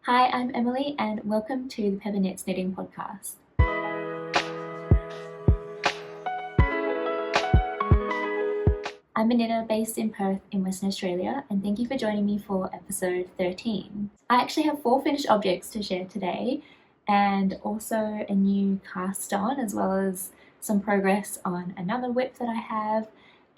Hi, I'm Emily and welcome to the Pepper Knits Knitting Podcast. I'm a knitter based in Perth in Western Australia, and thank you for joining me for episode 13. I actually have 4 finished objects to share today, and also a new cast on, as well as some progress on another whip that I have,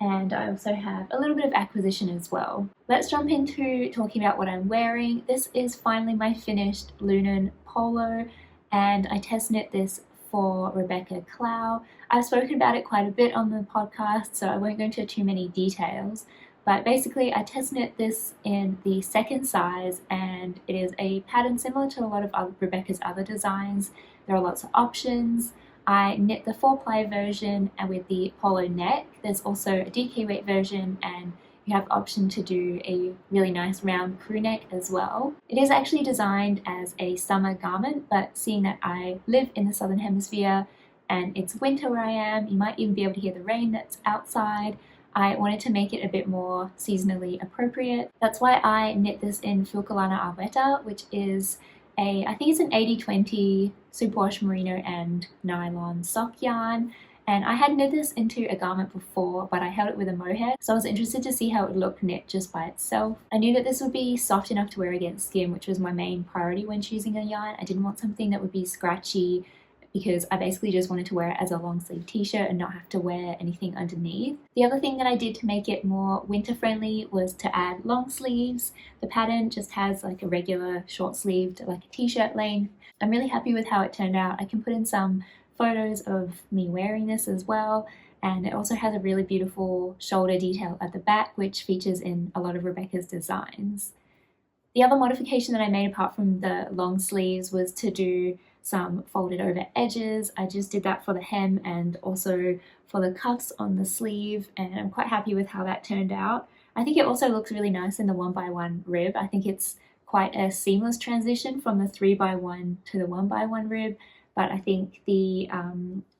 and I also have a little bit of acquisition as well. Let's jump into talking about what I'm wearing. This is finally my finished Lunan polo, and I test knit this for Rebecca Clow. I've spoken about it quite a bit on the podcast, so I won't go into too many details, but basically I test knit this in the second size, and it is a pattern similar to a lot of Rebecca's other designs. There are lots of options. I knit the 4-ply version and with the polo neck. There's also a DK weight version, and you have the option to do a really nice round crew neck as well. It is actually designed as a summer garment, but seeing that I live in the southern hemisphere and it's winter where I am, you might even be able to hear the rain that's outside, I wanted to make it a bit more seasonally appropriate. That's why I knit this in Filcolana Arvetta, which is I think it's an 80-20 superwash merino and nylon sock yarn, and I had knit this into a garment before, but I held it with a mohair, so I was interested to see how it would look knit just by itself. I knew that this would be soft enough to wear against skin, which was my main priority when choosing a yarn. I didn't want something that would be scratchy, because I basically just wanted to wear it as a long sleeve t-shirt and not have to wear anything underneath. The other thing that I did to make it more winter friendly was to add long sleeves. The pattern just has like a regular short sleeved, like a t-shirt length. I'm really happy with how it turned out. I can put in some photos of me wearing this as well, and it also has a really beautiful shoulder detail at the back, which features in a lot of Rebecca's designs. The other modification that I made apart from the long sleeves was to do some folded over edges. I just did that for the hem and also for the cuffs on the sleeve, and I'm quite happy with how that turned out. I think it also looks really nice in the 1x1 rib. I think it's quite a seamless transition from the 3x1 to the 1x1 rib, but I think the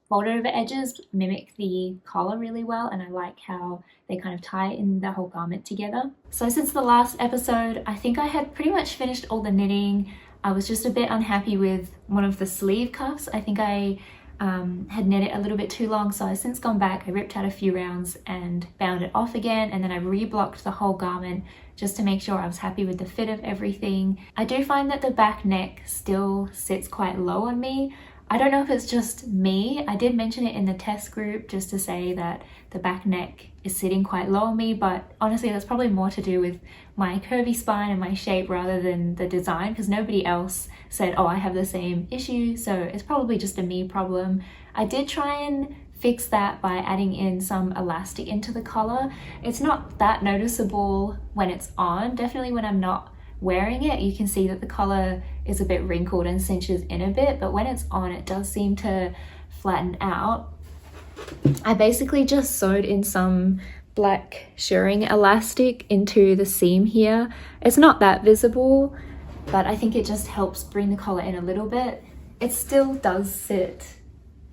folded over edges mimic the collar really well, and I like how they kind of tie in the whole garment together. So since the last episode, I think I had pretty much finished all the knitting. I was just a bit unhappy with one of the sleeve cuffs. I think I had knit it a little bit too long, so I've since gone back. I ripped out a few rounds and bound it off again, and then I reblocked the whole garment just to make sure I was happy with the fit of everything. I do find that the back neck still sits quite low on me. I don't know if it's just me. I did mention it in the test group just to say that the back neck is sitting quite low on me, but honestly that's probably more to do with my curvy spine and my shape rather than the design, because nobody else said, oh, I have the same issue, so it's probably just a me problem. I did try and fix that by adding in some elastic into the collar. It's not that noticeable when it's on. Definitely when I'm not wearing it, you can see that the collar is a bit wrinkled and cinches in a bit, but when it's on, it does seem to flatten out. I basically just sewed in some black shirring elastic into the seam here. It's not that visible, but I think it just helps bring the collar in a little bit. It still does sit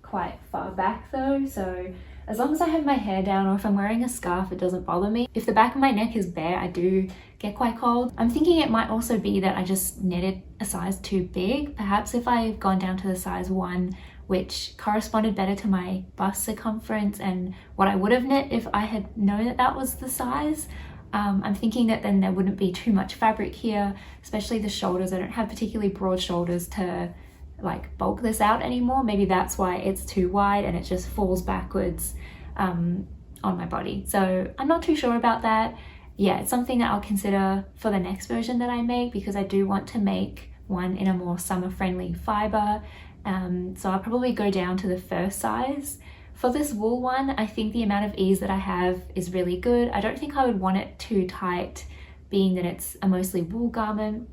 quite far back though, so as long as I have my hair down, or if I'm wearing a scarf, it doesn't bother me. If the back of my neck is bare, I do get quite cold. I'm thinking it might also be that I just knitted a size too big. Perhaps if I've gone down to the size 1, which corresponded better to my bust circumference and what I would have knit if I had known that that was the size. I'm thinking that then there wouldn't be too much fabric here, especially the shoulders. I don't have particularly broad shoulders to like bulk this out anymore. Maybe that's why it's too wide and it just falls backwards on my body. So I'm not too sure about that. Yeah, it's something that I'll consider for the next version that I make, because I do want to make one in a more summer friendly fiber. So I'll probably go down to the first size. For this wool one, I think the amount of ease that I have is really good. I don't think I would want it too tight, being that it's a mostly wool garment.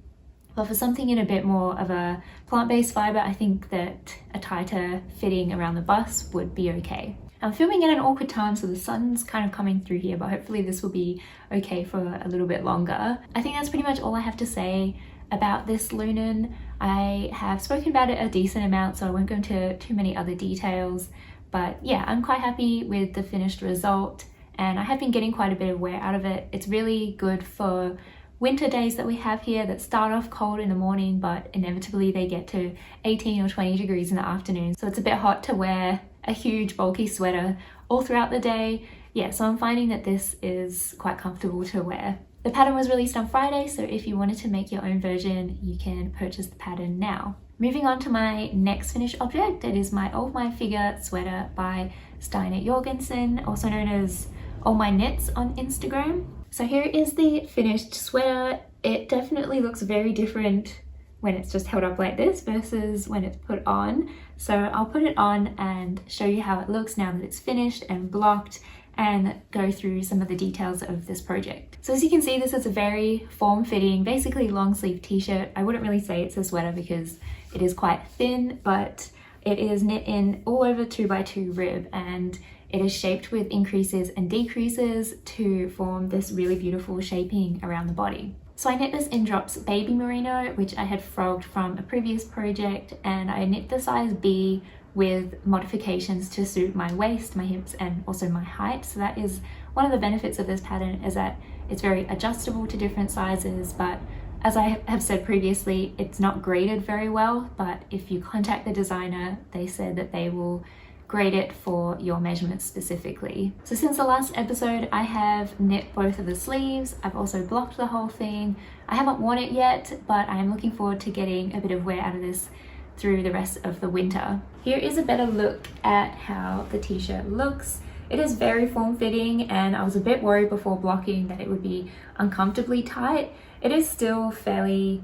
But for something in a bit more of a plant-based fiber, I think that a tighter fitting around the bust would be okay. I'm filming at an awkward time, so the sun's kind of coming through here, but hopefully this will be okay for a little bit longer. I think that's pretty much all I have to say about this Lunan. I have spoken about it a decent amount, so I won't go into too many other details. But yeah, I'm quite happy with the finished result, and I have been getting quite a bit of wear out of it. It's really good for winter days that we have here that start off cold in the morning, but inevitably they get to 18 or 20 degrees in the afternoon. So it's a bit hot to wear a huge bulky sweater all throughout the day. Yeah, so I'm finding that this is quite comfortable to wear. The pattern was released on Friday, so if you wanted to make your own version, you can purchase the pattern now. Moving on to my next finished object, it is my All My Figure sweater by Steiner Jorgensen, also known as All My Knits on Instagram. So here is the finished sweater. It definitely looks very different when it's just held up like this versus when it's put on. So I'll put it on and show you how it looks now that it's finished and blocked, and go through some of the details of this project. So as you can see, this is a very form-fitting, basically long sleeve t-shirt. I wouldn't really say it's a sweater because it is quite thin, but it is knit in all over 2x2 rib, and it is shaped with increases and decreases to form this really beautiful shaping around the body. So I knit this in Drops Baby Merino, which I had frogged from a previous project, and I knit the size B with modifications to suit my waist, my hips, and also my height. So that is one of the benefits of this pattern, is that it's very adjustable to different sizes, but as I have said previously, it's not graded very well, but if you contact the designer, they said that they will grade it for your measurements specifically. So since the last episode, I have knit both of the sleeves. I've also blocked the whole thing. I haven't worn it yet, but I'm looking forward to getting a bit of wear out of this through the rest of the winter. Here is a better look at how the t-shirt looks. It is very form-fitting, and I was a bit worried before blocking that it would be uncomfortably tight. It is still fairly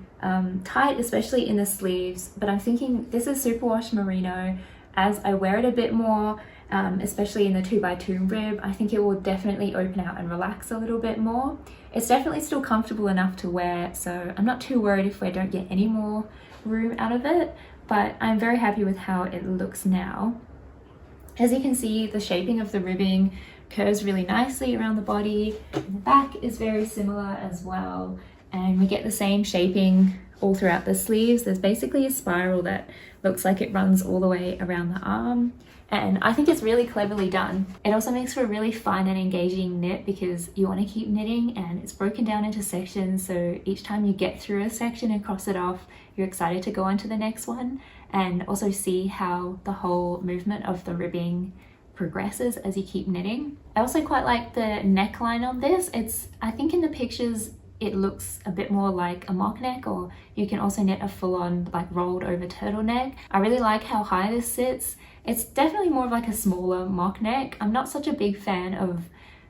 tight, especially in the sleeves, but I'm thinking this is superwash merino. As I wear it a bit more, especially in the 2x2 rib, I think it will definitely open out and relax a little bit more. It's definitely still comfortable enough to wear, so I'm not too worried if we don't get any more room out of it, but I'm very happy with how it looks now. As you can see, the shaping of the ribbing curves really nicely around the body. The back is very similar as well, and we get the same shaping all throughout the sleeves. There's basically a spiral that looks like it runs all the way around the arm, and I think it's really cleverly done. It also makes for a really fun and engaging knit because you want to keep knitting, and it's broken down into sections, so each time you get through a section and cross it off, you're excited to go on to the next one, and also see how the whole movement of the ribbing progresses as you keep knitting. I also quite like the neckline on this. I think in the pictures it looks a bit more like a mock neck, or you can also knit a full-on like rolled over turtleneck. I really like how high this sits. It's definitely more of like a smaller mock neck. I'm not such a big fan of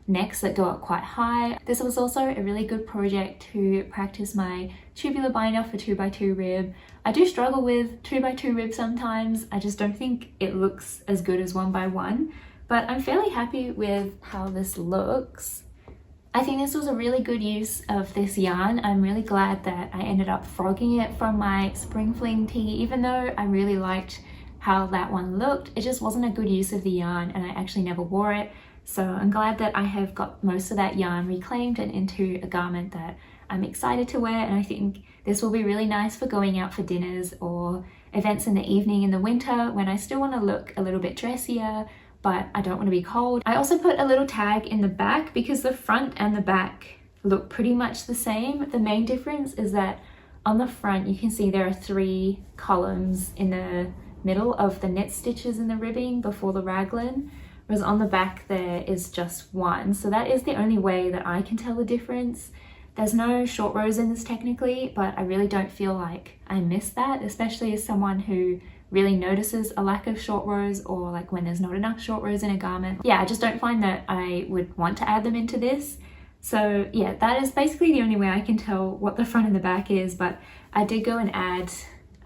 necks that go up quite high. This was also a really good project to practice my tubular binder for 2x2 rib. I do struggle with 2x2 rib sometimes. I just don't think it looks as good as 1x1, but I'm fairly happy with how this looks. I think this was a really good use of this yarn. I'm really glad that I ended up frogging it from my Spring Fling tee. Even though I really liked how that one looked, it just wasn't a good use of the yarn, and I actually never wore it. So I'm glad that I have got most of that yarn reclaimed and into a garment that I'm excited to wear, and I think this will be really nice for going out for dinners or events in the evening in the winter when I still want to look a little bit dressier, but I don't want to be cold. I also put a little tag in the back because the front and the back look pretty much the same. The main difference is that on the front you can see there are 3 columns in the middle of the knit stitches in the ribbing before the raglan, whereas on the back there is just 1. So that is the only way that I can tell the difference. There's no short rows in this technically, but I really don't feel like I miss that, especially as someone who really notices a lack of short rows, or like when there's not enough short rows in a garment. Yeah, I just don't find that I would want to add them into this. So yeah, that is basically the only way I can tell what the front and the back is, but I did go and add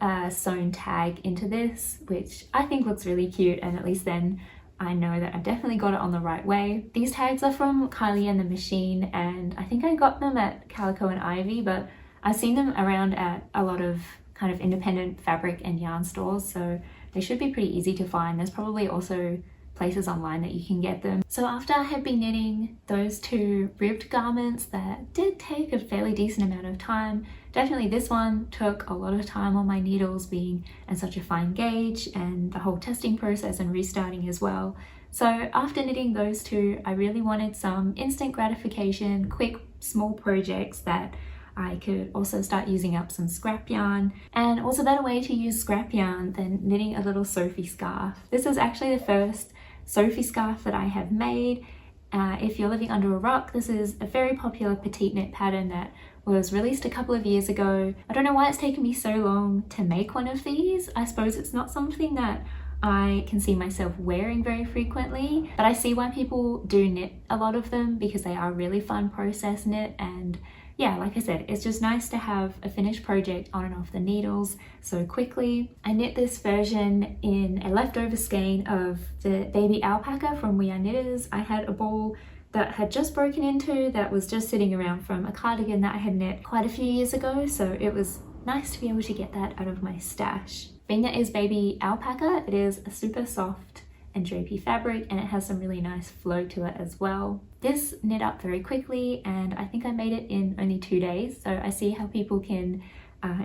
a sewn tag into this, which I think looks really cute, and at least then I know that I've definitely got it on the right way. These tags are from Kylie and the Machine, and I think I got them at Calico and Ivy, but I've seen them around at a lot of kind of independent fabric and yarn stores, so they should be pretty easy to find. There's probably also places online that you can get them. So after I had been knitting those 2 ribbed garments that did take a fairly decent amount of time, definitely this one took a lot of time on my needles, being in such a fine gauge, and the whole testing process and restarting as well. So after knitting those 2, I really wanted some instant gratification, quick small projects that I could also start using up some scrap yarn. And what's a better way to use scrap yarn than knitting a little Sophie scarf? This is actually the first Sophie scarf that I have made. If you're living under a rock, this is a very popular petite knit pattern that was released a couple of years ago. I don't know why it's taken me so long to make one of these. I suppose it's not something that I can see myself wearing very frequently, but I see why people do knit a lot of them because they are really fun process knit. And yeah, like I said, it's just nice to have a finished project on and off the needles so quickly. I knit this version in a leftover skein of the baby alpaca from We Are Knitters. I had a ball that had just broken into that was just sitting around from a cardigan that I had knit quite a few years ago, so it was nice to be able to get that out of my stash. Being that it is baby alpaca, it is a super soft and drapey fabric, and it has some really nice flow to it as well. This knit up very quickly, and I think I made it in only 2 days, so I see how people can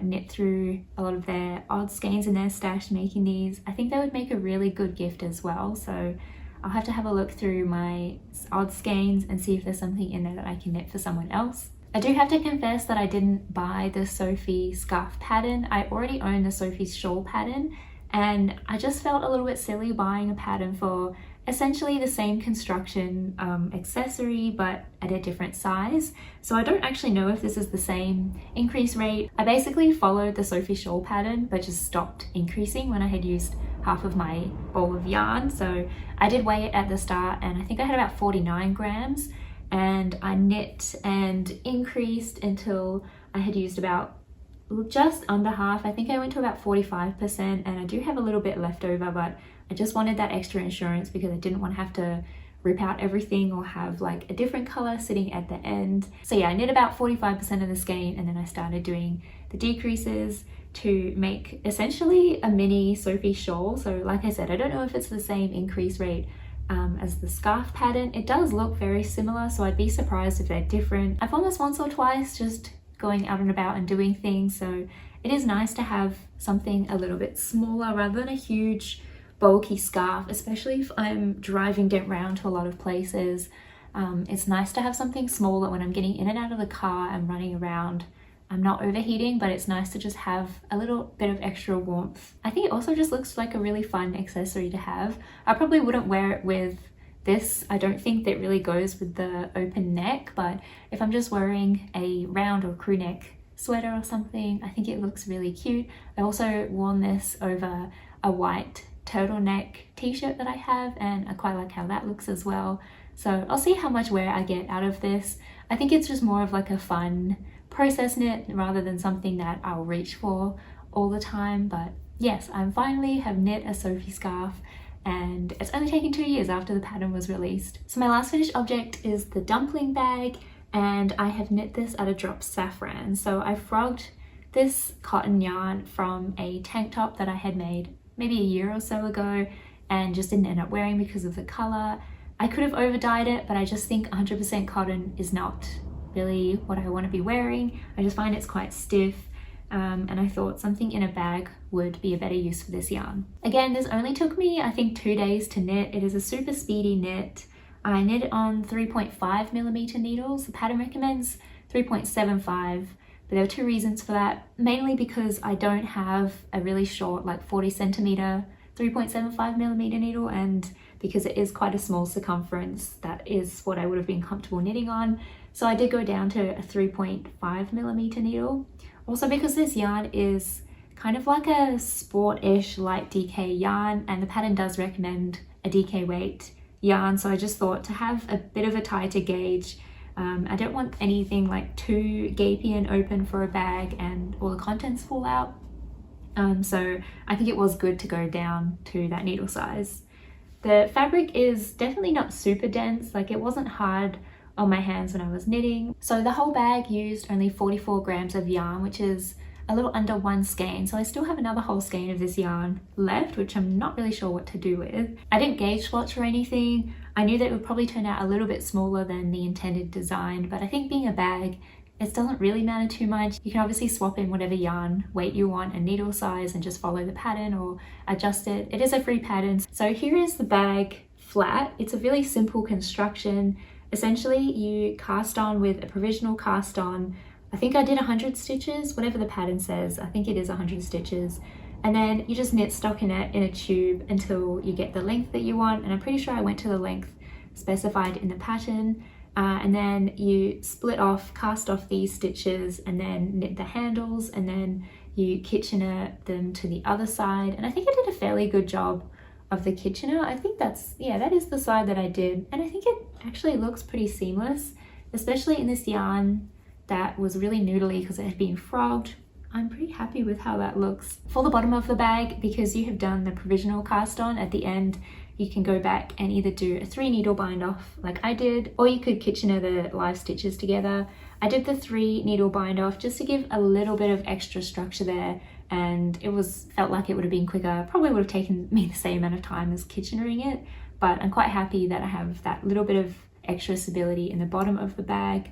knit through a lot of their odd skeins in their stash making these. I think they would make a really good gift as well, so I'll have to have a look through my odd skeins and see if there's something in there that I can knit for someone else. I do have to confess that I didn't buy the Sophie scarf pattern. I already own the Sophie shawl pattern, and I just felt a little bit silly buying a pattern for essentially the same construction accessory but at a different size. So I don't actually know if this is the same increase rate. I basically followed the Sophie shawl pattern but just stopped increasing when I had used half of my bowl of yarn. So I did weigh it at the start, and I think I had about 49 grams, and I knit and increased until I had used about just under half. I think I went to about 45%, and I do have a little bit left over, but I just wanted that extra insurance because I didn't want to have to rip out everything or have like a different color sitting at the end. So yeah, I knit about 45% of the skein, and then I started doing the decreases to make essentially a mini Sophie shawl. So like I said, I don't know if it's the same increase rate as the scarf pattern. It does look very similar, so I'd be surprised if they're different. I've almost once or twice just going out and about and doing things, so it is nice to have something a little bit smaller rather than a huge bulky scarf, especially if I'm driving around to a lot of places. It's nice to have something smaller when I'm getting in and out of the car and running around. I'm not overheating, but it's nice to just have a little bit of extra warmth. I think it also just looks like a really fun accessory to have. I probably wouldn't wear it with this. I don't think that really goes with the open neck, but if I'm just wearing a round or crew neck sweater or something, I think it looks really cute. I also worn this over a white turtleneck t-shirt that I have, and I quite like how that looks as well. So I'll see how much wear I get out of this. I think it's just more of like a fun process knit rather than something that I'll reach for all the time. But yes, I finally have knit a Sophie scarf, and it's only taken 2 years after the pattern was released. So my last finished object is the dumpling bag, and I have knit this out of Drop Saffron. So I frogged this cotton yarn from a tank top that I had made maybe a year or so ago and just didn't end up wearing because of the color. I could have over dyed it, but I just think 100% cotton is not really what I want to be wearing. I just find it's quite stiff, and I thought something in a bag would be a better use for this yarn. Again, this only took me I think 2 days to knit. It is a super speedy knit. I knit it on 3.5mm needles. The pattern recommends 3.75, but there are 2 reasons for that. Mainly because I don't have a really short, like 40cm 3.75mm needle, and because it is quite a small circumference, that is what I would have been comfortable knitting on. So I did go down to a 3.5mm needle. Also because this yarn is kind of like a sport-ish light DK yarn, and the pattern does recommend a DK weight yarn, so I just thought to have a bit of a tighter gauge. I don't want anything like too gapey and open for a bag and all the contents fall out. So I think it was good to go down to that needle size. The fabric is definitely not super dense, like it wasn't hard on my hands when I was knitting. So the whole bag used only 44 grams of yarn, which is a little under 1 skein. So I still have another whole skein of this yarn left, which I'm not really sure what to do with. I didn't gauge swatch or anything. I knew that it would probably turn out a little bit smaller than the intended design, but I think being a bag, it doesn't really matter too much. You can obviously swap in whatever yarn weight you want and needle size and just follow the pattern or adjust it. It is a free pattern. So here is the bag flat. It's a really simple construction. Essentially, you cast on with a provisional cast on I think I did 100 stitches, whatever the pattern says. I think it is 100 stitches. And then you just knit stockinette in a tube until you get the length that you want. And I'm pretty sure I went to the length specified in the pattern. And then you split off, cast off these stitches, and then knit the handles, and then you kitchener them to the other side. And I think I did a fairly good job of the kitchener. I think that's, yeah, that is the side that I did. And I think it actually looks pretty seamless, especially in this yarn that was really noodly because it had been frogged. I'm pretty happy with how that looks. For the bottom of the bag, because you have done the provisional cast on at the end, you can go back and either do a 3 needle bind off like I did, or you could kitchener the live stitches together. I did the 3 needle bind off just to give a little bit of extra structure there, and it felt like it would have been quicker. Probably would have taken me the same amount of time as kitchenering it, but I'm quite happy that I have that little bit of extra stability in the bottom of the bag.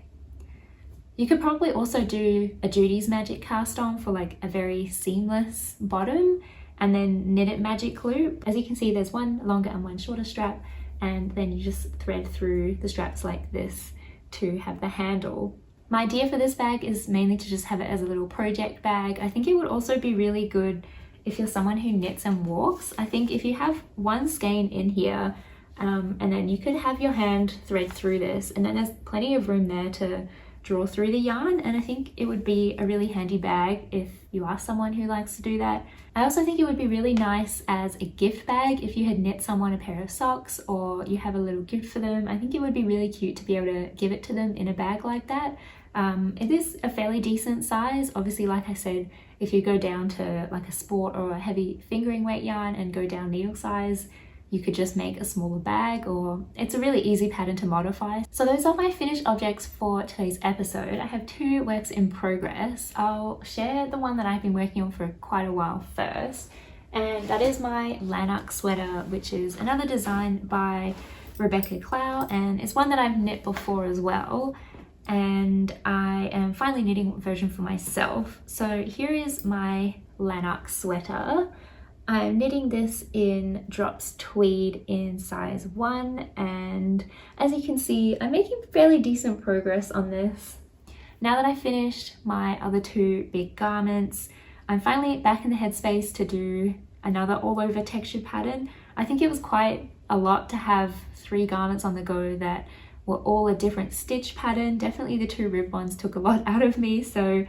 You could probably also do a Judy's Magic cast on for like a very seamless bottom, and then knit it magic loop. As you can see, there's one longer and one shorter strap, and then you just thread through the straps like this to have the handle. My idea for this bag is mainly to just have it as a little project bag. I think it would also be really good if you're someone who knits and walks. I think if you have one skein in here, and then you could have your hand thread through this, and then there's plenty of room there to draw through the yarn, and I think it would be a really handy bag if you are someone who likes to do that. I also think it would be really nice as a gift bag if you had knit someone a pair of socks or you have a little gift for them. I think it would be really cute to be able to give it to them in a bag like that. It is a fairly decent size. Obviously, like I said, if you go down to like a sport or a heavy fingering weight yarn and go down needle size, you could just make a smaller bag, or it's a really easy pattern to modify. So those are my finished objects for today's episode. I have 2 works in progress. I'll share the one that I've been working on for quite a while first, and that is my Lanark sweater, which is another design by Rebecca Clow, and it's one that I've knit before as well, and I am finally knitting a version for myself. So here is my Lanark sweater. I'm knitting this in Drops Tweed in size 1, and as you can see, I'm making fairly decent progress on this. Now that I've finished my other 2 big garments, I'm finally back in the headspace to do another all over texture pattern. I think it was quite a lot to have 3 garments on the go that were all a different stitch pattern. Definitely the 2 rib ones took a lot out of me, so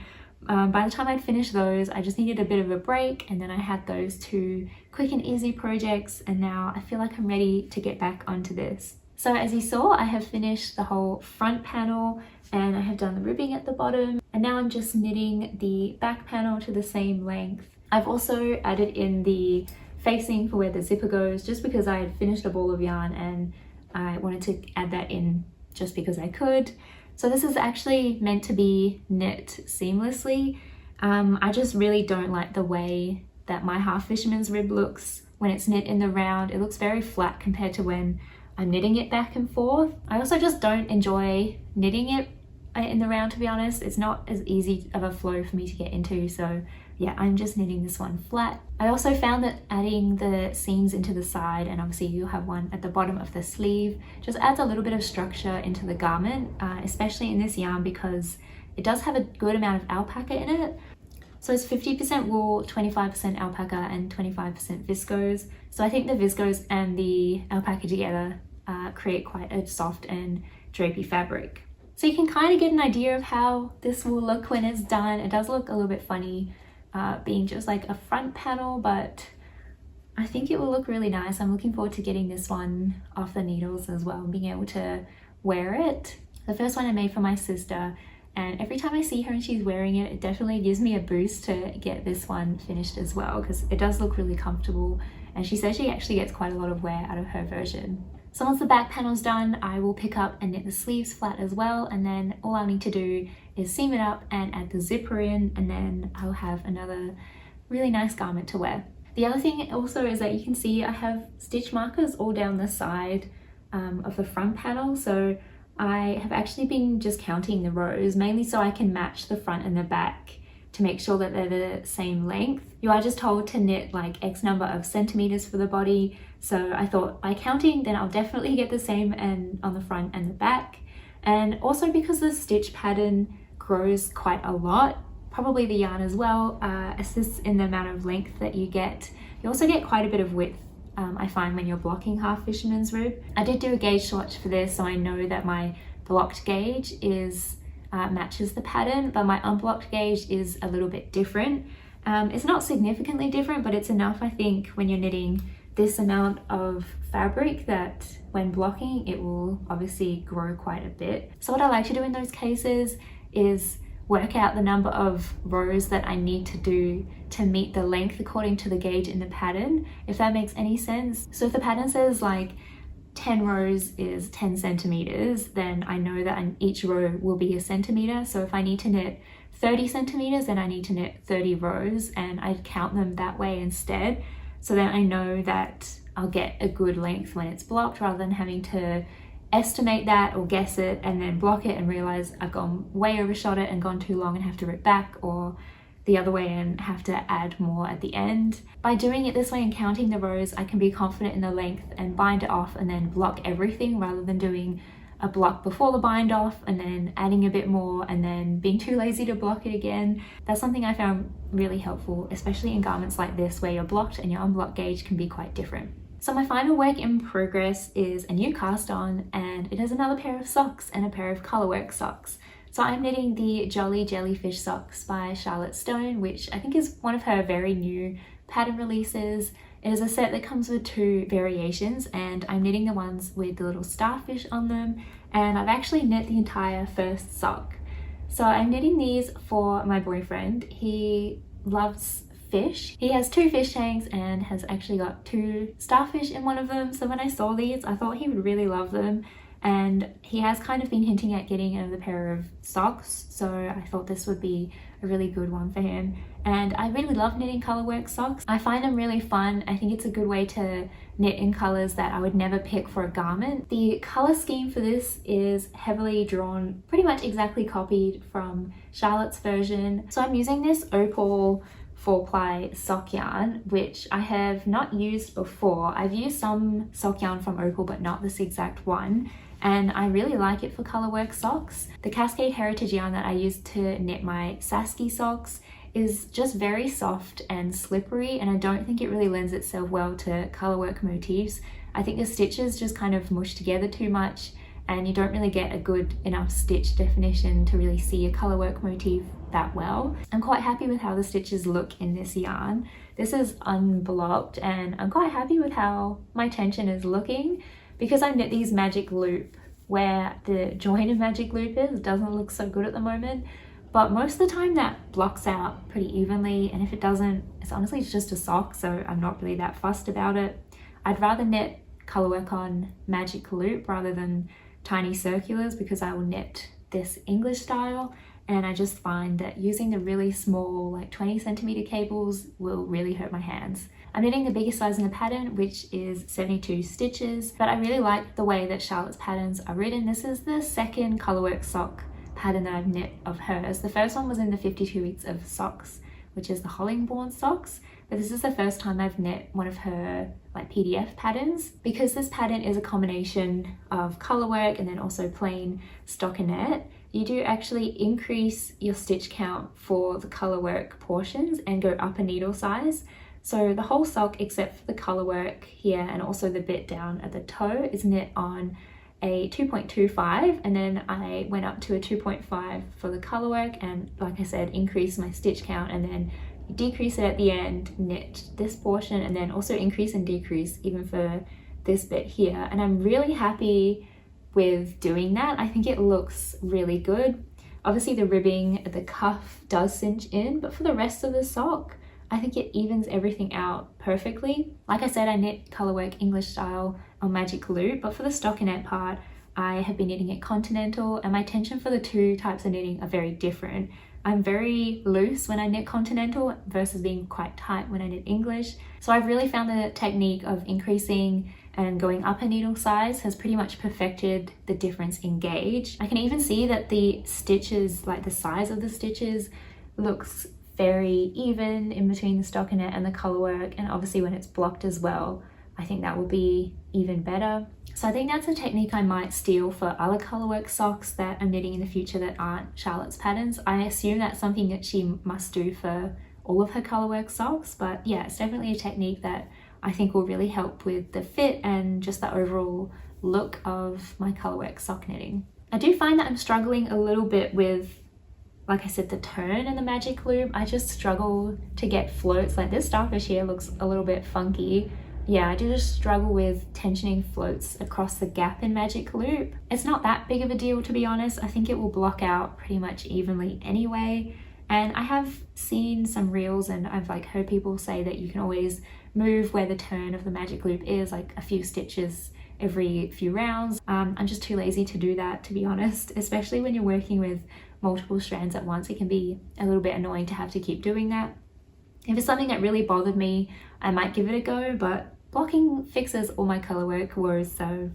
by the time I'd finished those, I just needed a bit of a break, and then I had those 2 quick and easy projects, and now I feel like I'm ready to get back onto this. So as you saw, I have finished the whole front panel, and I have done the ribbing at the bottom, and now I'm just knitting the back panel to the same length. I've also added in the facing for where the zipper goes, just because I had finished a ball of yarn and I wanted to add that in just because I could. So this is actually meant to be knit seamlessly. I just really don't like the way that my half fisherman's rib looks when it's knit in the round. It looks very flat compared to when I'm knitting it back and forth. I also just don't enjoy knitting it in the round, to be honest. It's not as easy of a flow for me to get into, so yeah, I'm just knitting this one flat. I also found that adding the seams into the side, and obviously you'll have one at the bottom of the sleeve, just adds a little bit of structure into the garment, especially in this yarn because it does have a good amount of alpaca in it. So it's 50% wool, 25% alpaca, and 25% viscose. So I think the viscose and the alpaca together create quite a soft and drapey fabric. So you can kind of get an idea of how this will look when it's done. It does look a little bit funny being just like a front panel, but I think it will look really nice. I'm looking forward to getting this one off the needles as well and being able to wear it. The first one I made for my sister, and every time I see her and she's wearing it, it definitely gives me a boost to get this one finished as well, because it does look really comfortable, and she says she actually gets quite a lot of wear out of her version. So once the back panel's done, I will pick up and knit the sleeves flat as well, and then all I'll need to do is seam it up and add the zipper in, and then I'll have another really nice garment to wear. The other thing also is that you can see I have stitch markers all down the side of the front panel, so I have actually been just counting the rows, mainly so I can match the front and the back to make sure that they're the same length. You are just told to knit like X number of centimeters for the body, so I thought by counting then I'll definitely get the same and on the front and the back. And also because the stitch pattern grows quite a lot, probably the yarn as well, assists in the amount of length that you get. You also get quite a bit of width, I find, when you're blocking half fisherman's rib. I did do a gauge swatch for this, so I know that my blocked gauge is matches the pattern, but my unblocked gauge is a little bit different. It's not significantly different, but it's enough, I think, when you're knitting this amount of fabric that when blocking it will obviously grow quite a bit. So what I like to do in those cases is work out the number of rows that I need to do to meet the length according to the gauge in the pattern, if that makes any sense. So if the pattern says like 10 rows is 10 centimeters, then I know that each row will be a centimeter. So if I need to knit 30 centimeters, then I need to knit 30 rows, and I count them that way instead. So then I know that I'll get a good length when it's blocked, rather than having to estimate that or guess it and then block it and realize I've gone way overshot it and gone too long and have to rip back, or the other way and have to add more at the end. By doing it this way and counting the rows, I can be confident in the length and bind it off and then block everything, rather than doing a block before the bind off and then adding a bit more and then being too lazy to block it again. That's something I found really helpful, especially in garments like this where your blocked and your unblocked gauge can be quite different. So my final work in progress is a new cast on, and it is another pair of socks and a pair of colourwork socks. So I'm knitting the Jolly Jellyfish socks by Charlotte Stone, which I think is one of her very new pattern releases. It is a set that comes with 2 variations, and I'm knitting the ones with the little starfish on them, and I've actually knit the entire first sock. So I'm knitting these for my boyfriend. He loves fish. He has 2 fish tanks and has actually got 2 starfish in one of them. So when I saw these, I thought he would really love them. And he has kind of been hinting at getting another pair of socks, so I thought this would be a really good one for him. And I really love knitting colourwork socks. I find them really fun. I think it's a good way to knit in colours that I would never pick for a garment. The colour scheme for this is heavily drawn, pretty much exactly copied from Charlotte's version. So I'm using this Opal 4-ply sock yarn, which I have not used before. I've used some sock yarn from Opal, but not this exact one. And I really like it for colourwork socks. The Cascade Heritage yarn that I used to knit my Sasky socks is just very soft and slippery, and I don't think it really lends itself well to colourwork motifs. I think the stitches just kind of mush together too much, and you don't really get a good enough stitch definition to really see a colourwork motif that well. I'm quite happy with how the stitches look in this yarn. This is unblocked, and I'm quite happy with how my tension is looking. Because I knit these magic loop, where the join of magic loop is, it doesn't look so good at the moment, but most of the time that blocks out pretty evenly, and if it doesn't, it's honestly just a sock, so I'm not really that fussed about it. I'd rather knit colourwork on magic loop rather than tiny circulars, because I will knit this English style, and I just find that using the really small, like 20 centimeter cables will really hurt my hands. I'm knitting the biggest size in the pattern, which is 72 stitches, but I really like the way that Charlotte's patterns are written. This is the second colourwork sock pattern that I've knit of hers. The first one was in the 52 weeks of socks, which is the Hollingbourne socks, but this is the first time I've knit one of her like PDF patterns. Because this pattern is a combination of colourwork and then also plain stockinette, you do actually increase your stitch count for the colourwork portions and go up a needle size. So the whole sock, except for the colourwork here and also the bit down at the toe, is knit on a 2.25, and then I went up to a 2.5 for the colourwork, and like I said, increase my stitch count, and then decrease it at the end, knit this portion, and then also increase and decrease even for this bit here. And I'm really happy with doing that. I think it looks really good. Obviously the ribbing at the cuff does cinch in, but for the rest of the sock, I think it evens everything out perfectly. Like I said, I knit colourwork English style on magic loop, but for the stockinette part, I have been knitting it continental, and my tension for the 2 types of knitting are very different. I'm very loose when I knit continental versus being quite tight when I knit English. So I've really found the technique of increasing and going up a needle size has pretty much perfected the difference in gauge. I can even see that the stitches, like the size of the stitches, looks very even in between the stockinette and the colourwork, and obviously when it's blocked as well, I think that will be even better. So I think that's a technique I might steal for other colourwork socks that I'm knitting in the future that aren't Charlotte's patterns. I assume that's something that she must do for all of her colourwork socks, but yeah, it's definitely a technique that I think will really help with the fit and just the overall look of my colourwork sock knitting. I do find that I'm struggling a little bit with, like I said, the turn and the magic loop. I just struggle to get floats. Like this starfish here looks a little bit funky. Yeah, I do just struggle with tensioning floats across the gap in magic loop. It's not that big of a deal, to be honest. I think it will block out pretty much evenly anyway. And I have seen some reels and I've like heard people say that you can always move where the turn of the magic loop is, like a few stitches every few rounds. I'm just too lazy to do that, to be honest, especially when you're working with multiple strands at once. It can be a little bit annoying to have to keep doing that. If it's something that really bothered me, I might give it a go, but blocking fixes all my colourwork woes, so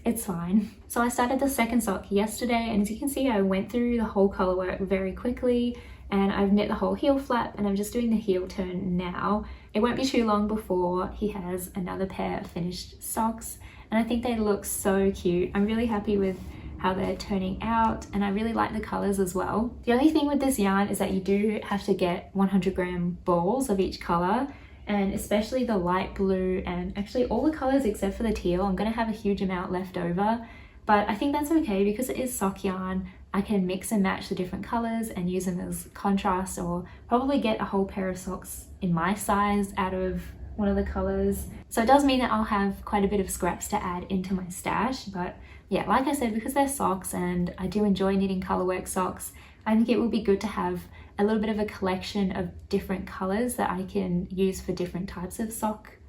it's fine. So I started the second sock yesterday, and as you can see, I went through the whole colourwork very quickly, and I've knit the whole heel flap, and I'm just doing the heel turn now. It won't be too long before he has another pair of finished socks, and I think they look so cute. I'm really happy with how they're turning out, and I really like the colors as well. The only thing with this yarn is that you do have to get 100-gram balls of each color, and especially the light blue and actually all the colors except for the teal. I'm gonna have a huge amount left over, but I think that's okay because it is sock yarn. I can mix and match the different colors and use them as contrast, or probably get a whole pair of socks in my size out of one of the colors. So it does mean that I'll have quite a bit of scraps to add into my stash, but yeah, like I said, because they're socks and I do enjoy knitting colourwork socks, I think it will be good to have a little bit of a collection of different colours that I can use for different types of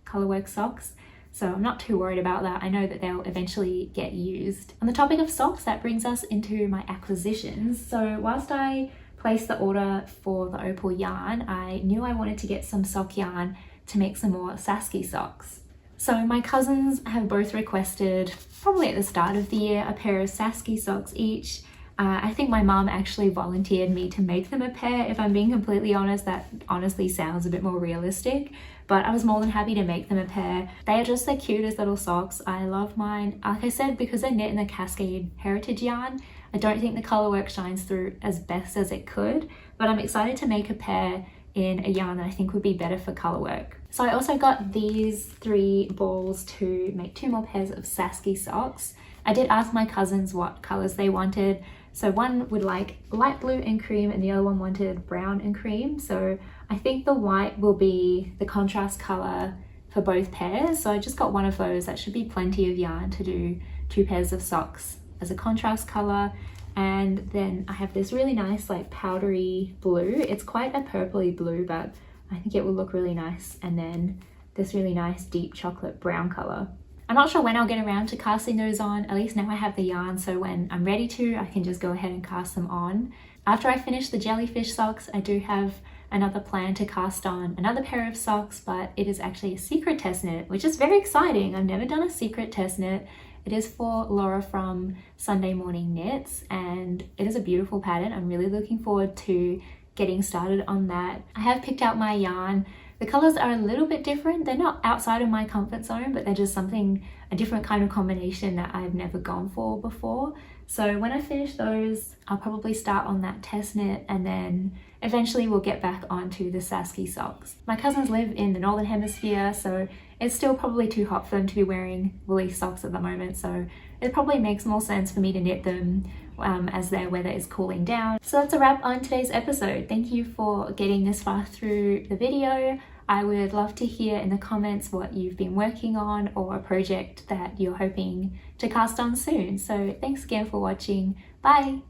colourwork socks. So I'm not too worried about that. I know that they'll eventually get used. On the topic of socks, that brings us into my acquisitions. So whilst I placed the order for the opal yarn, I knew I wanted to get some sock yarn to make some more Sasky socks. So my cousins have both requested, probably at the start of the year, a pair of Sasky socks each. I think my mum actually volunteered me to make them a pair. If I'm being completely honest, that honestly sounds a bit more realistic, but I was more than happy to make them a pair. They are just the cutest little socks. I love mine. Like I said, because they're knit in the Cascade Heritage yarn, I don't think the colourwork shines through as best as it could, but I'm excited to make a pair in a yarn that I think would be better for colourwork. So I also got these 3 balls to make 2 more pairs of Sasky socks. I did ask my cousins what colours they wanted. So one would like light blue and cream and the other one wanted brown and cream. So I think the white will be the contrast colour for both pairs. So I just got one of those. That should be plenty of yarn to do 2 pairs of socks as a contrast colour. And then I have this really nice like powdery blue. It's quite a purpley blue, but I think it will look really nice. And then this really nice deep chocolate brown colour. I'm not sure when I'll get around to casting those on. At least now I have the yarn, so when I'm ready to, I can just go ahead and cast them on. After I finish the jellyfish socks, I do have another plan to cast on another pair of socks, but it is actually a secret test knit, which is very exciting. I've never done a secret test knit. It is for Laura from Sunday Morning Knits, and it is a beautiful pattern. I'm really looking forward to getting started on that. I have picked out my yarn. The colors are a little bit different. They're not outside of my comfort zone, but they're just a different kind of combination that I've never gone for before. So when I finish those, I'll probably start on that test knit, and then eventually we'll get back onto the Sasky socks. My cousins live in the Northern Hemisphere, so it's still probably too hot for them to be wearing woolly socks at the moment. So it probably makes more sense for me to knit them as their weather is cooling down. So that's a wrap on today's episode. Thank you for getting this far through the video. I would love to hear in the comments what you've been working on or a project that you're hoping to cast on soon. So thanks again for watching. Bye!